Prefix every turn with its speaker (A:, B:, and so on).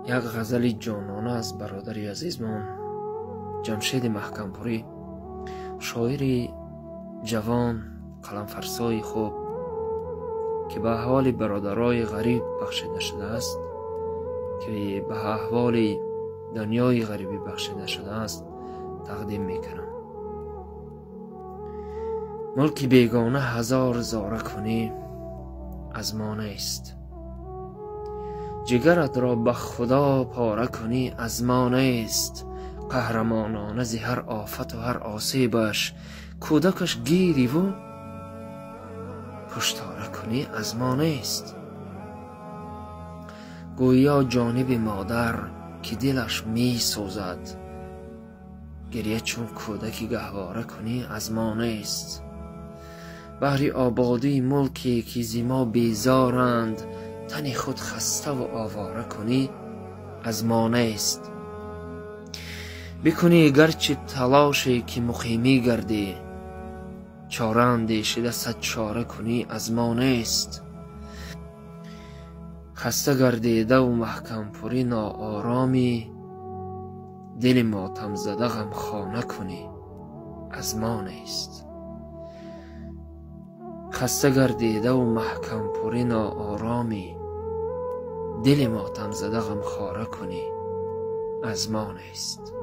A: یک غزل جانانه از برادری عزیزمان جمشید محکمپوری، شاعری جوان قلمفرسای خوب که به احوال برادرای غریب بخشیده شده است، که به احوال دنیای غریبی بخشیده شده است، تقدیم میکنم. ملک بیگانه هزار زاره کنی از ما نیست، جگرت را به خدا پاره کنی از ما نیست. قهرمانانه زی هر آفت و هر آسیبش کودکش گیری و پشتاره کنی از ما نیست. گویا جانب مادر که دلش می سوزد، گریه چون کودکی گهواره کنی از ما نیست. بهر آبادی ملکی که زی ما بیزارند، تنی خود خسته و آواره کنی از ما نیست. بکنی گرچه تلاشی که مقیمی گردی، چاره اندیشیده صد چاره کنی از ما نیست. خسته گردیده و محکم پوری ناآرامی، دل ماتم زده غم خانه کنی از ما نیست. خسته گردیده و محکم پوری ناآرامی، دل ماتم زده غم خاره کنی از ما نیست.